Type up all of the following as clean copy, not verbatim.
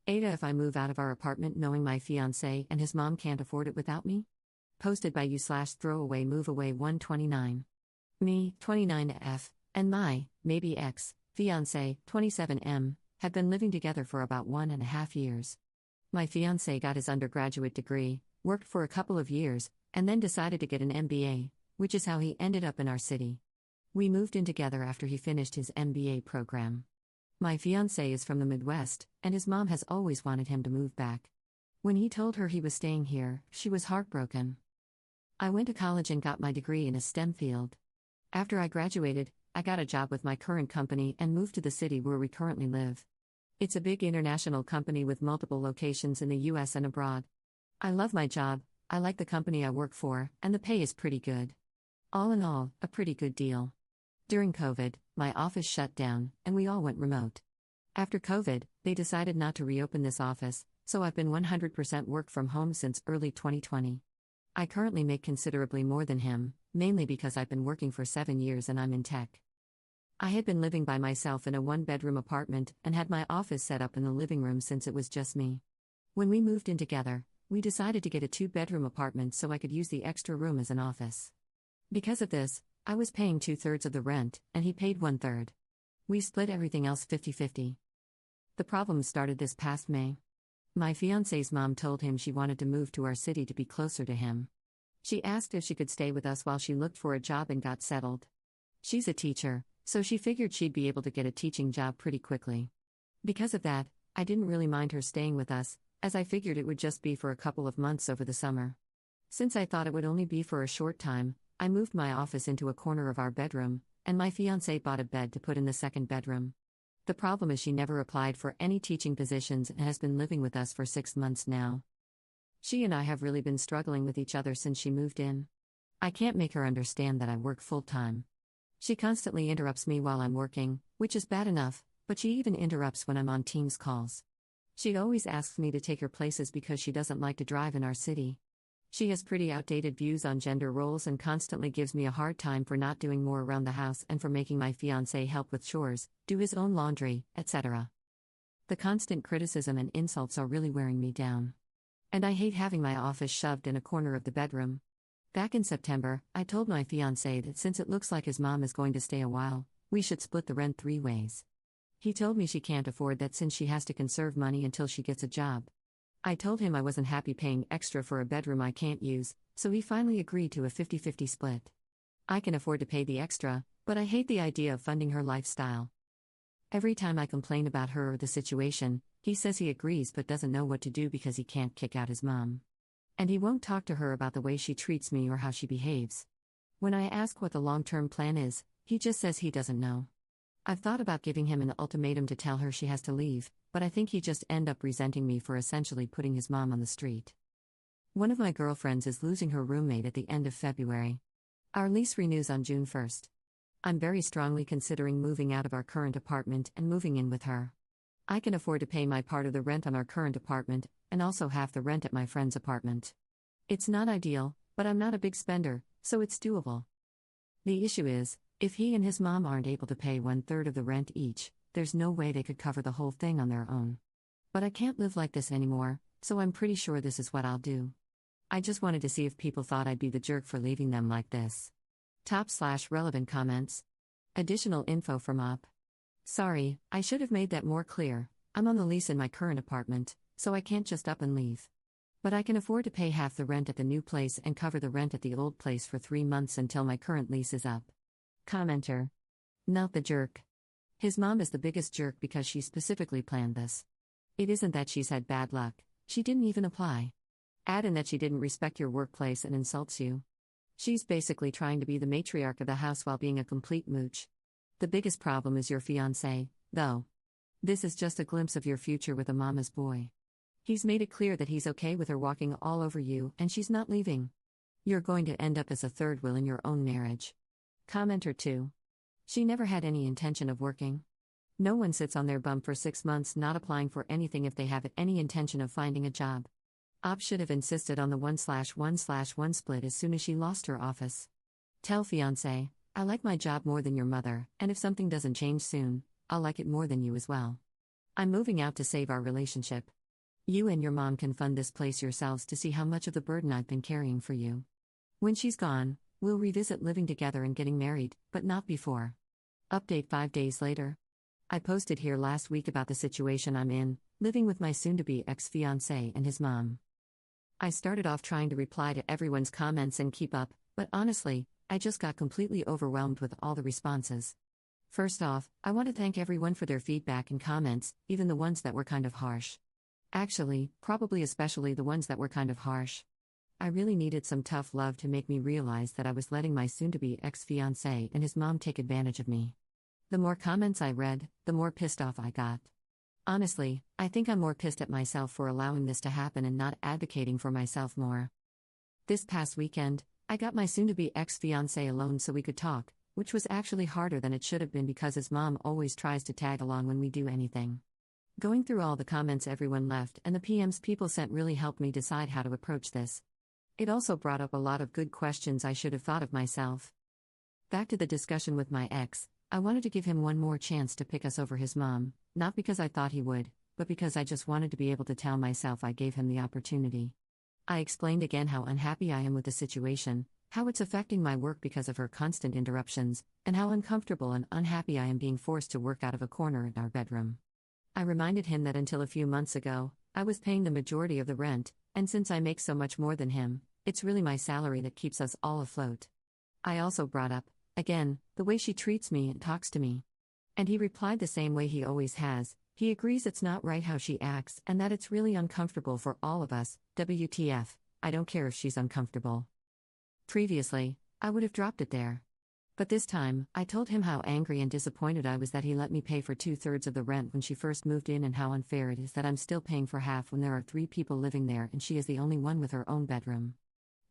AITAH, if I move out of our apartment knowing my fiancé and his mom can't afford it without me? Posted by you/throwaway moveaway 129. Me, 29F, and my, maybe ex, fiancé, 27M, have been living together for about 1.5 years. My fiancé got his undergraduate degree, worked for a couple of years, and then decided to get an MBA, which is how he ended up in our city. We moved in together after he finished his MBA program. My fiancé is from the Midwest, and his mom has always wanted him to move back. When he told her he was staying here, she was heartbroken. I went to college and got my degree in a STEM field. After I graduated, I got a job with my current company and moved to the city where we currently live. It's a big international company with multiple locations in the US and abroad. I love my job, I like the company I work for, and the pay is pretty good. All in all, a pretty good deal. During COVID, my office shut down, and we all went remote. After COVID, they decided not to reopen this office, so I've been 100% work from home since early 2020. I currently make considerably more than him, mainly because I've been working for 7 years and I'm in tech. I had been living by myself in a 1-bedroom apartment and had my office set up in the living room since it was just me. When we moved in together, we decided to get a 2-bedroom apartment so I could use the extra room as an office. Because of this, I was paying 2/3 of the rent, and he paid 1/3. We split everything else 50-50. The problem started this past May. My fiancé's mom told him she wanted to move to our city to be closer to him. She asked if she could stay with us while she looked for a job and got settled. She's a teacher, so she figured she'd be able to get a teaching job pretty quickly. Because of that, I didn't really mind her staying with us, as I figured it would just be for a couple of months over the summer. Since I thought it would only be for a short time, I moved my office into a corner of our bedroom, and my fiancé bought a bed to put in the second bedroom. The problem is she never applied for any teaching positions and has been living with us for 6 months now. She and I have really been struggling with each other since she moved in. I can't make her understand that I work full-time. She constantly interrupts me while I'm working, which is bad enough, but she even interrupts when I'm on Teams calls. She always asks me to take her places because she doesn't like to drive in our city. She has pretty outdated views on gender roles and constantly gives me a hard time for not doing more around the house and for making my fiancé help with chores, do his own laundry, etc. The constant criticism and insults are really wearing me down. And I hate having my office shoved in a corner of the bedroom. Back in September, I told my fiancé that since it looks like his mom is going to stay a while, we should split the rent 3 ways. He told me she can't afford that since she has to conserve money until she gets a job. I told him I wasn't happy paying extra for a bedroom I can't use, so he finally agreed to a 50-50 split. I can afford to pay the extra, but I hate the idea of funding her lifestyle. Every time I complain about her or the situation, he says he agrees but doesn't know what to do because he can't kick out his mom. And he won't talk to her about the way she treats me or how she behaves. When I ask what the long-term plan is, he just says he doesn't know. I've thought about giving him an ultimatum to tell her she has to leave, but I think he'd just end up resenting me for essentially putting his mom on the street. One of my girlfriends is losing her roommate at the end of February. Our lease renews on June 1st. I'm very strongly considering moving out of our current apartment and moving in with her. I can afford to pay my part of the rent on our current apartment, and also half the rent at my friend's apartment. It's not ideal, but I'm not a big spender, so it's doable. The issue is, if he and his mom aren't able to pay 1/3 of the rent each, there's no way they could cover the whole thing on their own. But I can't live like this anymore, so I'm pretty sure this is what I'll do. I just wanted to see if people thought I'd be the jerk for leaving them like this. Top/relevant comments. Additional info from Up. Sorry, I should have made that more clear. I'm on the lease in my current apartment, so I can't just up and leave. But I can afford to pay half the rent at the new place and cover the rent at the old place for 3 months until my current lease is up. Commenter. Not the jerk. His mom is the biggest jerk because she specifically planned this. It isn't that she's had bad luck, she didn't even apply. Add in that she didn't respect your workplace and insults you. She's basically trying to be the matriarch of the house while being a complete mooch. The biggest problem is your fiancé, though. This is just a glimpse of your future with a mama's boy. He's made it clear that he's okay with her walking all over you and she's not leaving. You're going to end up as a third wheel in your own marriage. Commenter 2. She never had any intention of working. No one sits on their bum for 6 months not applying for anything if they have any intention of finding a job. Op should have insisted on the 1/1/1 split as soon as she lost her office. Tell fiancé, I like my job more than your mother, and if something doesn't change soon, I'll like it more than you as well. I'm moving out to save our relationship. You and your mom can fund this place yourselves to see how much of the burden I've been carrying for you. When she's gone, we'll revisit living together and getting married, but not before. Update 5 days later. I posted here last week about the situation I'm in, living with my soon-to-be ex-fiancé and his mom. I started off trying to reply to everyone's comments and keep up, but honestly, I just got completely overwhelmed with all the responses. First off, I want to thank everyone for their feedback and comments, even the ones that were kind of harsh. Actually, probably especially the ones that were kind of harsh. I really needed some tough love to make me realize that I was letting my soon-to-be ex-fiancé and his mom take advantage of me. The more comments I read, the more pissed off I got. Honestly, I think I'm more pissed at myself for allowing this to happen and not advocating for myself more. This past weekend, I got my soon-to-be ex-fiancé alone so we could talk, which was actually harder than it should have been because his mom always tries to tag along when we do anything. Going through all the comments everyone left and the PMs people sent really helped me decide how to approach this. It also brought up a lot of good questions I should have thought of myself. Back to the discussion with my ex, I wanted to give him one more chance to pick us over his mom, not because I thought he would, but because I just wanted to be able to tell myself I gave him the opportunity. I explained again how unhappy I am with the situation, how it's affecting my work because of her constant interruptions, and how uncomfortable and unhappy I am being forced to work out of a corner in our bedroom. I reminded him that until a few months ago, I was paying the majority of the rent, and since I make so much more than him, it's really my salary that keeps us all afloat. I also brought up, again, the way she treats me and talks to me. And he replied the same way he always has. He agrees it's not right how she acts and that it's really uncomfortable for all of us. WTF, I don't care if she's uncomfortable. Previously, I would have dropped it there. But this time, I told him how angry and disappointed I was that he let me pay for 2/3 of the rent when she first moved in and how unfair it is that I'm still paying for half when there are 3 people living there and she is the only one with her own bedroom.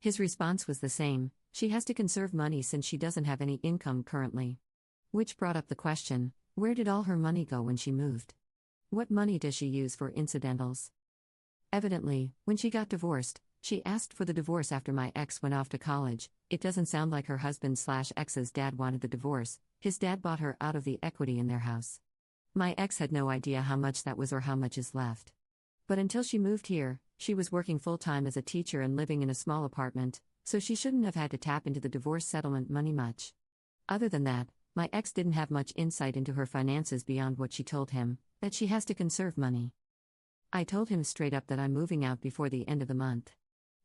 His response was the same: she has to conserve money since she doesn't have any income currently. Which brought up the question, where did all her money go when she moved? What money does she use for incidentals? Evidently, when she got divorced, she asked for the divorce after my ex went off to college. It doesn't sound like her husband/ex's dad wanted the divorce. His dad bought her out of the equity in their house. My ex had no idea how much that was or how much is left. But until she moved here, she was working full-time as a teacher and living in a small apartment, so she shouldn't have had to tap into the divorce settlement money much. Other than that, my ex didn't have much insight into her finances beyond what she told him, that she has to conserve money. I told him straight up that I'm moving out before the end of the month.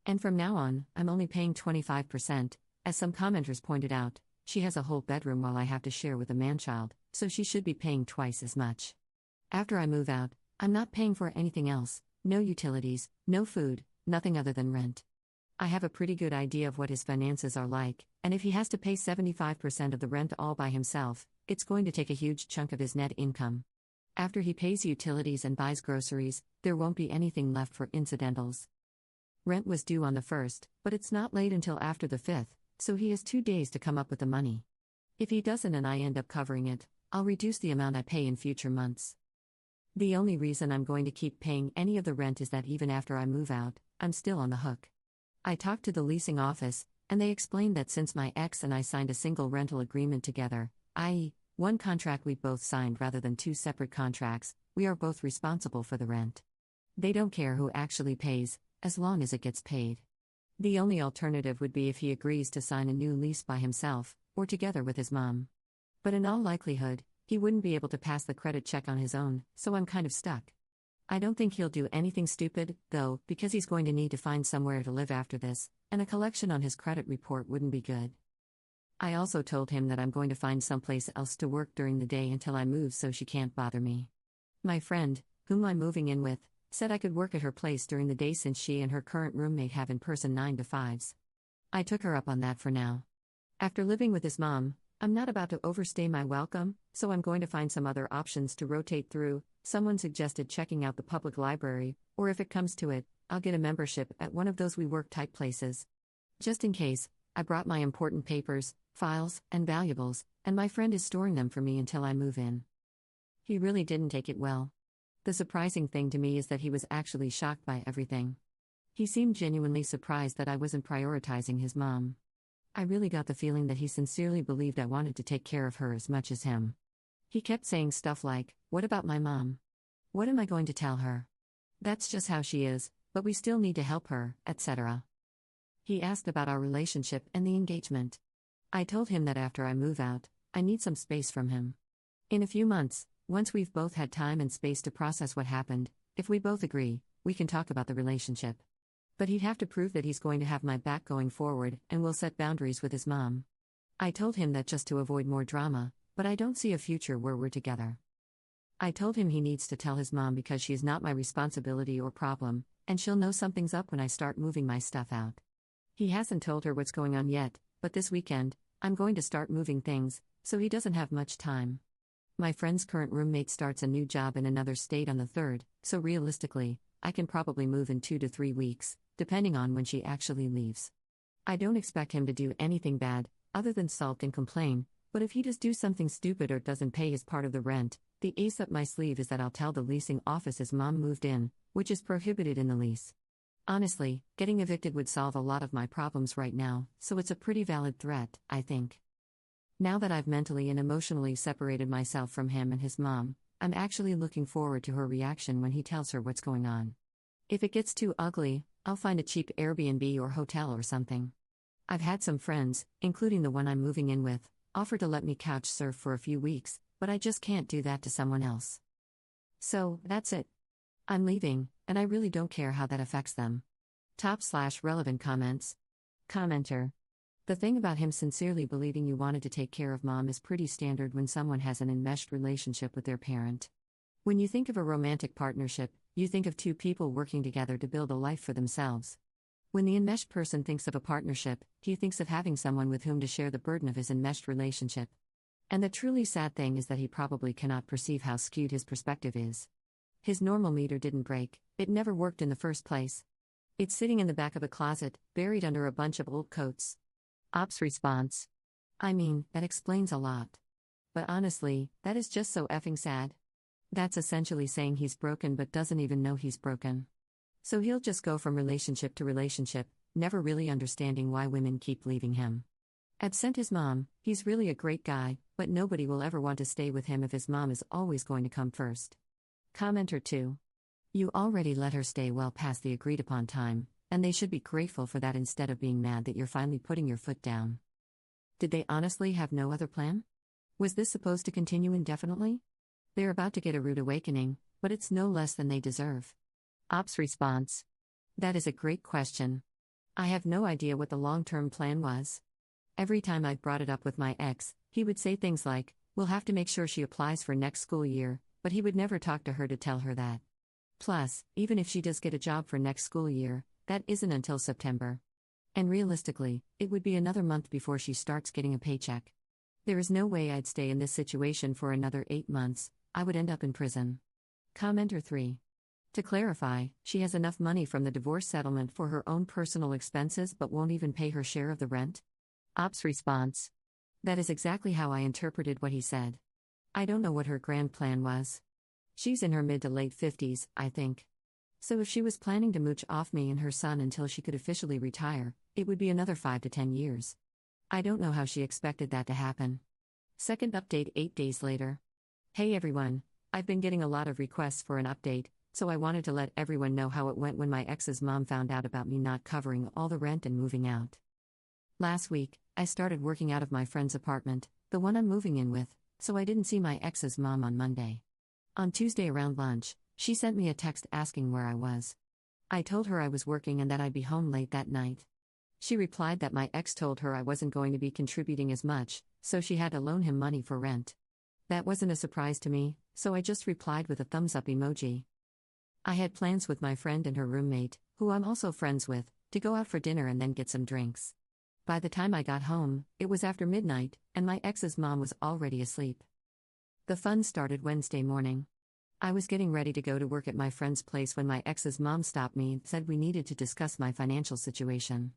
And from now on, I'm only paying 25%, as some commenters pointed out. She has a whole bedroom while I have to share with a man-child, so she should be paying twice as much. After I move out, I'm not paying for anything else, no utilities, no food, nothing other than rent. I have a pretty good idea of what his finances are like, and if he has to pay 75% of the rent all by himself, it's going to take a huge chunk of his net income. After he pays utilities and buys groceries, there won't be anything left for incidentals. Rent was due on the 1st, but it's not late until after the 5th, so he has 2 days to come up with the money. If he doesn't and I end up covering it, I'll reduce the amount I pay in future months. The only reason I'm going to keep paying any of the rent is that even after I move out, I'm still on the hook. I talked to the leasing office, and they explained that since my ex and I signed a single rental agreement together, i.e., one contract we both signed rather than 2 separate contracts, we are both responsible for the rent. They don't care who actually pays, as long as it gets paid. The only alternative would be if he agrees to sign a new lease by himself, or together with his mom. But in all likelihood, he wouldn't be able to pass the credit check on his own, so I'm kind of stuck. I don't think he'll do anything stupid, though, because he's going to need to find somewhere to live after this, and a collection on his credit report wouldn't be good. I also told him that I'm going to find someplace else to work during the day until I move so she can't bother me. My friend, whom I'm moving in with, said I could work at her place during the day since she and her current roommate have in-person 9 to 5s. I took her up on that for now. After living with his mom, I'm not about to overstay my welcome, so I'm going to find some other options to rotate through. Someone suggested checking out the public library, or if it comes to it, I'll get a membership at one of those WeWork type places. Just in case, I brought my important papers, files, and valuables, and my friend is storing them for me until I move in. He really didn't take it well. The surprising thing to me is that he was actually shocked by everything. He seemed genuinely surprised that I wasn't prioritizing his mom. I really got the feeling that he sincerely believed I wanted to take care of her as much as him. He kept saying stuff like, "What about my mom? What am I going to tell her? That's just how she is, but we still need to help her, etc. He asked about our relationship and the engagement. I told him that after I move out, I need some space from him. In a few months, once we've both had time and space to process what happened, if we both agree, we can talk about the relationship. But he'd have to prove that he's going to have my back going forward and will set boundaries with his mom. I told him that just to avoid more drama, but I don't see a future where we're together. I told him he needs to tell his mom because she is not my responsibility or problem, and she'll know something's up when I start moving my stuff out. He hasn't told her what's going on yet, but this weekend, I'm going to start moving things, so he doesn't have much time. My friend's current roommate starts a new job in another state on the 3rd, so realistically, I can probably move in 2 to 3 weeks, depending on when she actually leaves. I don't expect him to do anything bad, other than sulk and complain, but if he does do something stupid or doesn't pay his part of the rent, the ace up my sleeve is that I'll tell the leasing office his mom moved in, which is prohibited in the lease. Honestly, getting evicted would solve a lot of my problems right now, so it's a pretty valid threat, I think. Now that I've mentally and emotionally separated myself from him and his mom, I'm actually looking forward to her reaction when he tells her what's going on. If it gets too ugly, I'll find a cheap Airbnb or hotel or something. I've had some friends, including the one I'm moving in with, offer to let me couch surf for a few weeks, but I just can't do that to someone else. So, that's it. I'm leaving, and I really don't care how that affects them. Top/relevant comments. Commenter. The thing about him sincerely believing you wanted to take care of mom is pretty standard when someone has an enmeshed relationship with their parent. When you think of a romantic partnership, you think of two people working together to build a life for themselves. When the enmeshed person thinks of a partnership, he thinks of having someone with whom to share the burden of his enmeshed relationship. And the truly sad thing is that he probably cannot perceive how skewed his perspective is. His normal meter didn't break, it never worked in the first place. It's sitting in the back of a closet, buried under a bunch of old coats. Ops response. I mean, that explains a lot. But honestly, that is just so effing sad. That's essentially saying he's broken but doesn't even know he's broken. So he'll just go from relationship to relationship, never really understanding why women keep leaving him. Absent his mom, he's really a great guy, but nobody will ever want to stay with him if his mom is always going to come first. Commenter 2. You already let her stay well past the agreed upon time, and they should be grateful for that instead of being mad that you're finally putting your foot down. Did they honestly have no other plan? Was this supposed to continue indefinitely? They're about to get a rude awakening, but it's no less than they deserve. Ops response. That is a great question. I have no idea what the long-term plan was. Every time I brought it up with my ex, he would say things like, we'll have to make sure she applies for next school year, but he would never talk to her to tell her that. Plus, even if she does get a job for next school year, that isn't until September. And realistically, it would be another month before she starts getting a paycheck. There is no way I'd stay in this situation for another 8 months, I would end up in prison. Commenter 3. To clarify, she has enough money from the divorce settlement for her own personal expenses but won't even pay her share of the rent? Ops response. That is exactly how I interpreted what he said. I don't know what her grand plan was. She's in her mid to late 50s, I think. So if she was planning to mooch off me and her son until she could officially retire, it would be another 5 to 10 years. I don't know how she expected that to happen. Second update 8 days later. Hey everyone, I've been getting a lot of requests for an update, so I wanted to let everyone know how it went when my ex's mom found out about me not covering all the rent and moving out. Last week, I started working out of my friend's apartment, the one I'm moving in with, so I didn't see my ex's mom on Monday. On Tuesday around lunch, she sent me a text asking where I was. I told her I was working and that I'd be home late that night. She replied that my ex told her I wasn't going to be contributing as much, so she had to loan him money for rent. That wasn't a surprise to me, so I just replied with a thumbs up emoji. I had plans with my friend and her roommate, who I'm also friends with, to go out for dinner and then get some drinks. By the time I got home, it was after midnight, and my ex's mom was already asleep. The fun started Wednesday morning. I was getting ready to go to work at my friend's place when my ex's mom stopped me and said we needed to discuss my financial situation.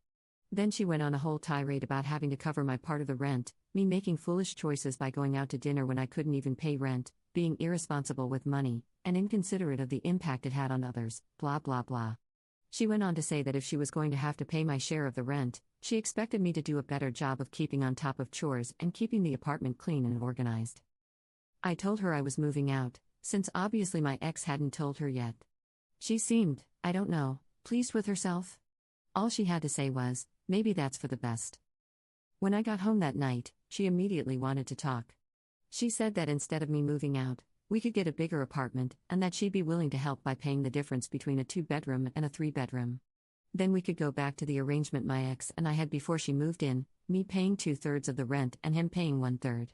Then she went on a whole tirade about having to cover my part of the rent, me making foolish choices by going out to dinner when I couldn't even pay rent, being irresponsible with money, and inconsiderate of the impact it had on others, blah blah blah. She went on to say that if she was going to have to pay my share of the rent, she expected me to do a better job of keeping on top of chores and keeping the apartment clean and organized. I told her I was moving out, since obviously my ex hadn't told her yet. She seemed, I don't know, pleased with herself. All she had to say was, maybe that's for the best. When I got home that night, she immediately wanted to talk. She said that instead of me moving out, we could get a bigger apartment, and that she'd be willing to help by paying the difference between a 2-bedroom and a 3-bedroom. Then we could go back to the arrangement my ex and I had before she moved in, me paying 2/3 of the rent and him paying 1/3.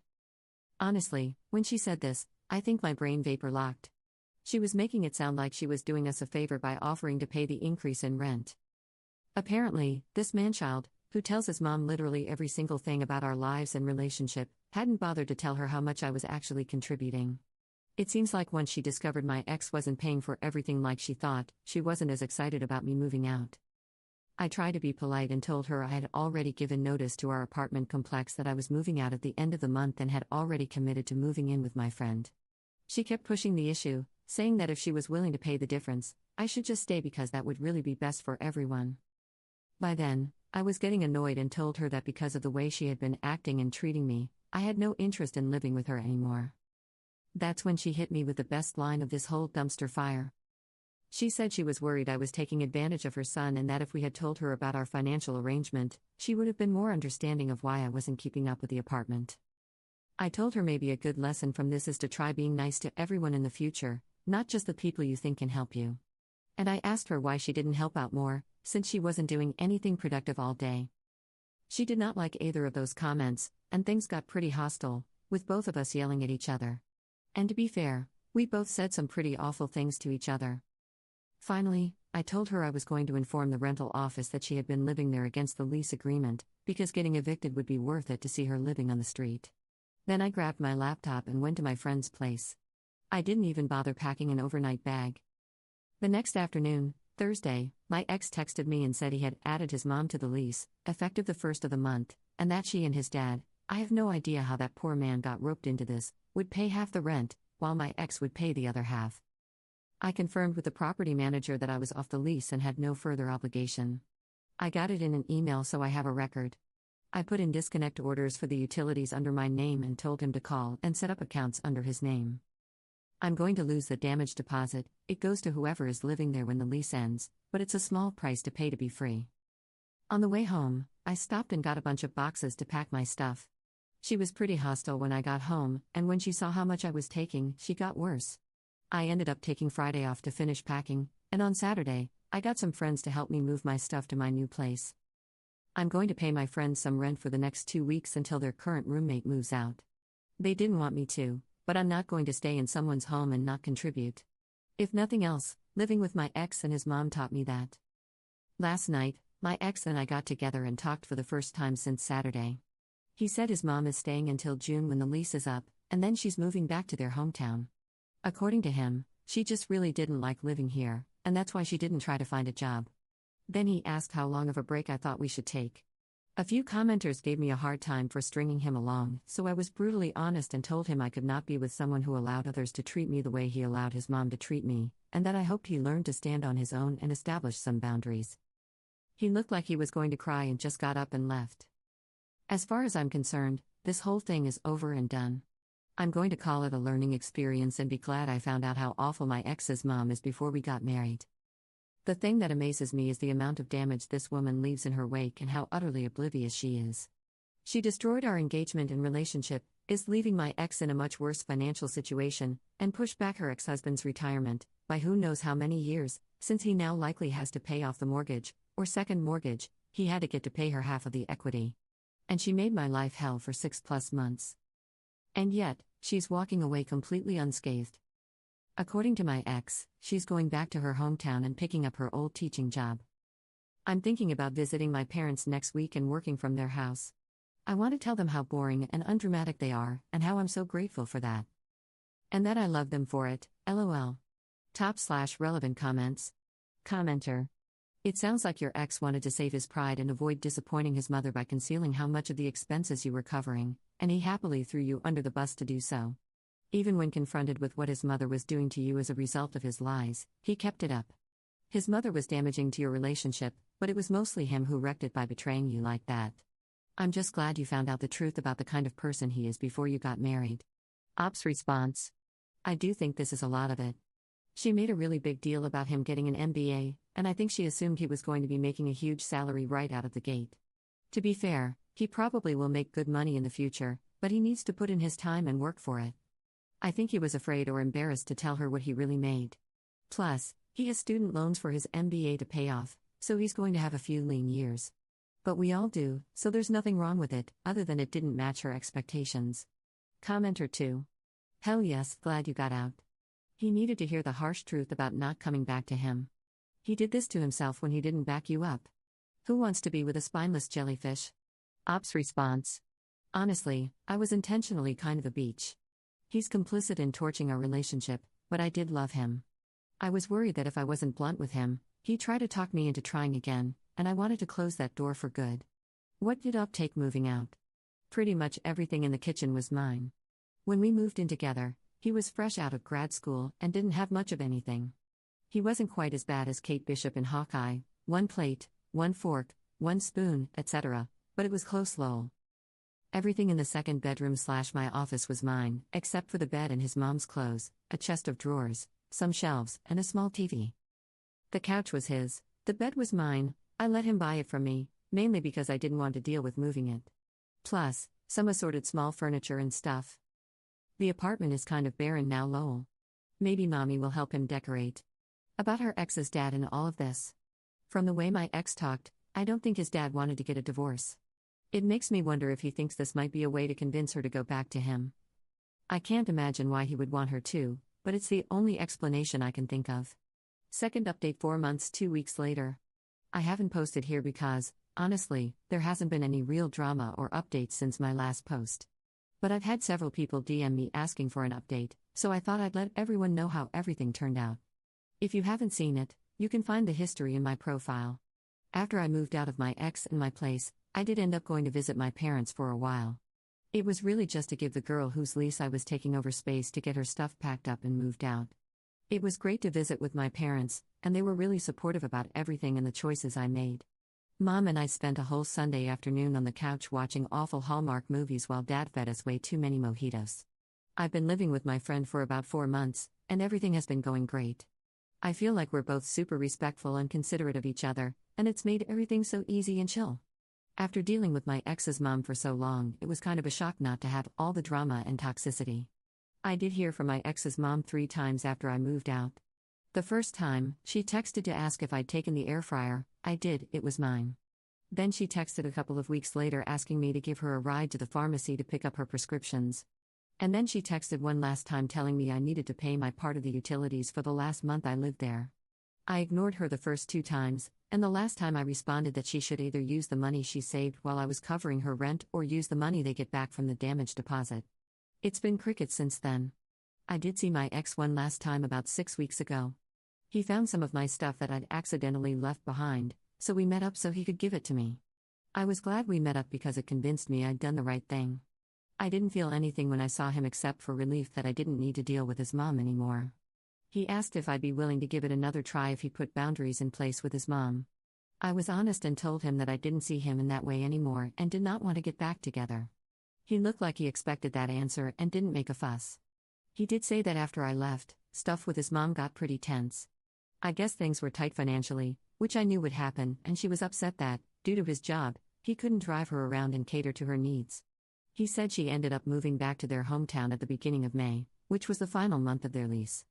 Honestly, when she said this, I think my brain vapor locked. She was making it sound like she was doing us a favor by offering to pay the increase in rent. Apparently, this manchild, who tells his mom literally every single thing about our lives and relationship, hadn't bothered to tell her how much I was actually contributing. It seems like once she discovered my ex wasn't paying for everything like she thought, she wasn't as excited about me moving out. I tried to be polite and told her I had already given notice to our apartment complex that I was moving out at the end of the month and had already committed to moving in with my friend. She kept pushing the issue, saying that if she was willing to pay the difference, I should just stay because that would really be best for everyone. By then, I was getting annoyed and told her that because of the way she had been acting and treating me, I had no interest in living with her anymore. That's when she hit me with the best line of this whole dumpster fire. She said she was worried I was taking advantage of her son and that if we had told her about our financial arrangement, she would have been more understanding of why I wasn't keeping up with the apartment. I told her maybe a good lesson from this is to try being nice to everyone in the future, not just the people you think can help you. And I asked her why she didn't help out more, since she wasn't doing anything productive all day. She did not like either of those comments, and things got pretty hostile, with both of us yelling at each other. And to be fair, we both said some pretty awful things to each other. Finally, I told her I was going to inform the rental office that she had been living there against the lease agreement, because getting evicted would be worth it to see her living on the street. Then I grabbed my laptop and went to my friend's place. I didn't even bother packing an overnight bag. The next afternoon, Thursday, my ex texted me and said he had added his mom to the lease, effective the 1st of the month, and that she and his dad, I have no idea how that poor man got roped into this, would pay half the rent, while my ex would pay the other half. I confirmed with the property manager that I was off the lease and had no further obligation. I got it in an email so I have a record. I put in disconnect orders for the utilities under my name and told him to call and set up accounts under his name. I'm going to lose the damage deposit, it goes to whoever is living there when the lease ends, but it's a small price to pay to be free. On the way home, I stopped and got a bunch of boxes to pack my stuff. She was pretty hostile when I got home, and when she saw how much I was taking, she got worse. I ended up taking Friday off to finish packing, and on Saturday, I got some friends to help me move my stuff to my new place. I'm going to pay my friends some rent for the next 2 weeks until their current roommate moves out. They didn't want me to, but I'm not going to stay in someone's home and not contribute. If nothing else, living with my ex and his mom taught me that. Last night, my ex and I got together and talked for the first time since Saturday. He said his mom is staying until June when the lease is up, and then she's moving back to their hometown. According to him, she just really didn't like living here, and that's why she didn't try to find a job. Then he asked how long of a break I thought we should take. A few commenters gave me a hard time for stringing him along, so I was brutally honest and told him I could not be with someone who allowed others to treat me the way he allowed his mom to treat me, and that I hoped he learned to stand on his own and establish some boundaries. He looked like he was going to cry and just got up and left. As far as I'm concerned, this whole thing is over and done. I'm going to call it a learning experience and be glad I found out how awful my ex's mom is before we got married. The thing that amazes me is the amount of damage this woman leaves in her wake and how utterly oblivious she is. She destroyed our engagement and relationship, is leaving my ex in a much worse financial situation, and pushed back her ex-husband's retirement, by who knows how many years, since he now likely has to pay off the mortgage, or second mortgage, he had to get to pay her half of the equity. And she made my life hell for 6+ months. And yet, she's walking away completely unscathed. According to my ex, she's going back to her hometown and picking up her old teaching job. I'm thinking about visiting my parents next week and working from their house. I want to tell them how boring and undramatic they are, and how I'm so grateful for that. And that I love them for it, lol. Top/relevant comments. Commenter. It sounds like your ex wanted to save his pride and avoid disappointing his mother by concealing how much of the expenses you were covering, and he happily threw you under the bus to do so. Even when confronted with what his mother was doing to you as a result of his lies, he kept it up. His mother was damaging to your relationship, but it was mostly him who wrecked it by betraying you like that. I'm just glad you found out the truth about the kind of person he is before you got married. Ops response. I do think this is a lot of it. She made a really big deal about him getting an MBA, and I think she assumed he was going to be making a huge salary right out of the gate. To be fair, he probably will make good money in the future, but he needs to put in his time and work for it. I think he was afraid or embarrassed to tell her what he really made. Plus, he has student loans for his MBA to pay off, so he's going to have a few lean years. But we all do, so there's nothing wrong with it, other than it didn't match her expectations. Commenter 2. Hell yes, glad you got out. He needed to hear the harsh truth about not coming back to him. He did this to himself when he didn't back you up. Who wants to be with a spineless jellyfish? Ops response. Honestly, I was intentionally kind of a beach. He's complicit in torching our relationship, but I did love him. I was worried that if I wasn't blunt with him, he'd try to talk me into trying again, and I wanted to close that door for good. What did Up take moving out? Pretty much everything in the kitchen was mine. When we moved in together, he was fresh out of grad school and didn't have much of anything. He wasn't quite as bad as Kate Bishop in Hawkeye, 1 plate, 1 fork, 1 spoon, etc., but it was close lol. Everything in the second bedroom/my office was mine, except for the bed and his mom's clothes, a chest of drawers, some shelves, and a small TV. The couch was his, the bed was mine. I let him buy it from me, mainly because I didn't want to deal with moving it. Plus, some assorted small furniture and stuff. The apartment is kind of barren now lol. Maybe mommy will help him decorate. About her ex's dad and all of this. From the way my ex talked, I don't think his dad wanted to get a divorce. It makes me wonder if he thinks this might be a way to convince her to go back to him. I can't imagine why he would want her to, but it's the only explanation I can think of. Second update 4 months 2 weeks later. I haven't posted here because, honestly, there hasn't been any real drama or updates since my last post. But I've had several people DM me asking for an update, so I thought I'd let everyone know how everything turned out. If you haven't seen it, you can find the history in my profile. After I moved out of my ex and my place, I did end up going to visit my parents for a while. It was really just to give the girl whose lease I was taking over space to get her stuff packed up and moved out. It was great to visit with my parents, and they were really supportive about everything and the choices I made. Mom and I spent a whole Sunday afternoon on the couch watching awful Hallmark movies while Dad fed us way too many mojitos. I've been living with my friend for about 4 months, and everything has been going great. I feel like we're both super respectful and considerate of each other, and it's made everything so easy and chill. After dealing with my ex's mom for so long, it was kind of a shock not to have all the drama and toxicity. I did hear from my ex's mom 3 times after I moved out. The first time, she texted to ask if I'd taken the air fryer. I did, it was mine. Then she texted a couple of weeks later asking me to give her a ride to the pharmacy to pick up her prescriptions. And then she texted one last time telling me I needed to pay my part of the utilities for the last month I lived there. I ignored her the first 2 times, and the last time I responded that she should either use the money she saved while I was covering her rent or use the money they get back from the damage deposit. It's been crickets since then. I did see my ex one last time about 6 weeks ago. He found some of my stuff that I'd accidentally left behind, so we met up so he could give it to me. I was glad we met up because it convinced me I'd done the right thing. I didn't feel anything when I saw him except for relief that I didn't need to deal with his mom anymore. He asked if I'd be willing to give it another try if he put boundaries in place with his mom. I was honest and told him that I didn't see him in that way anymore and did not want to get back together. He looked like he expected that answer and didn't make a fuss. He did say that after I left, stuff with his mom got pretty tense. I guess things were tight financially, which I knew would happen, and she was upset that, due to his job, he couldn't drive her around and cater to her needs. He said she ended up moving back to their hometown at the beginning of May, which was the final month of their lease.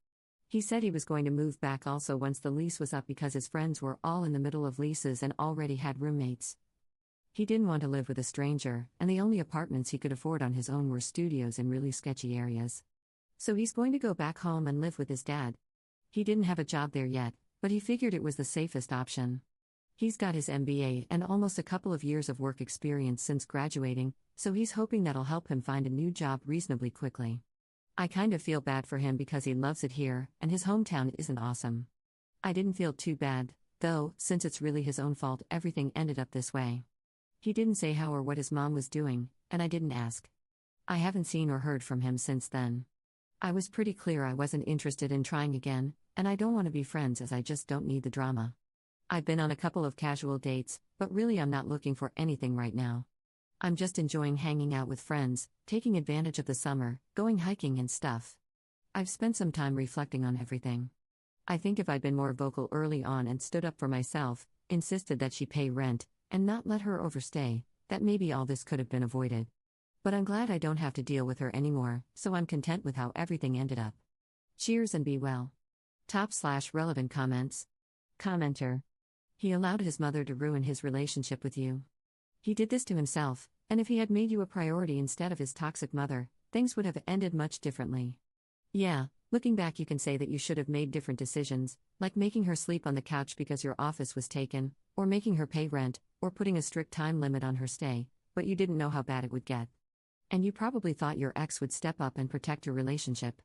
He said he was going to move back also once the lease was up because his friends were all in the middle of leases and already had roommates. He didn't want to live with a stranger, and the only apartments he could afford on his own were studios in really sketchy areas. So he's going to go back home and live with his dad. He didn't have a job there yet, but he figured it was the safest option. He's got his MBA and almost a couple of years of work experience since graduating, so he's hoping that'll help him find a new job reasonably quickly. I kind of feel bad for him because he loves it here, and his hometown isn't awesome. I didn't feel too bad, though, since it's really his own fault everything ended up this way. He didn't say how or what his mom was doing, and I didn't ask. I haven't seen or heard from him since then. I was pretty clear I wasn't interested in trying again, and I don't want to be friends as I just don't need the drama. I've been on a couple of casual dates, but really I'm not looking for anything right now. I'm just enjoying hanging out with friends, taking advantage of the summer, going hiking and stuff. I've spent some time reflecting on everything. I think if I'd been more vocal early on and stood up for myself, insisted that she pay rent, and not let her overstay, that maybe all this could have been avoided. But I'm glad I don't have to deal with her anymore, so I'm content with how everything ended up. Cheers and be well. Top/relevant comments. Commenter. He allowed his mother to ruin his relationship with you. He did this to himself, and if he had made you a priority instead of his toxic mother, things would have ended much differently. Yeah, looking back, you can say that you should have made different decisions, like making her sleep on the couch because your office was taken, or making her pay rent, or putting a strict time limit on her stay, but you didn't know how bad it would get. And you probably thought your ex would step up and protect your relationship.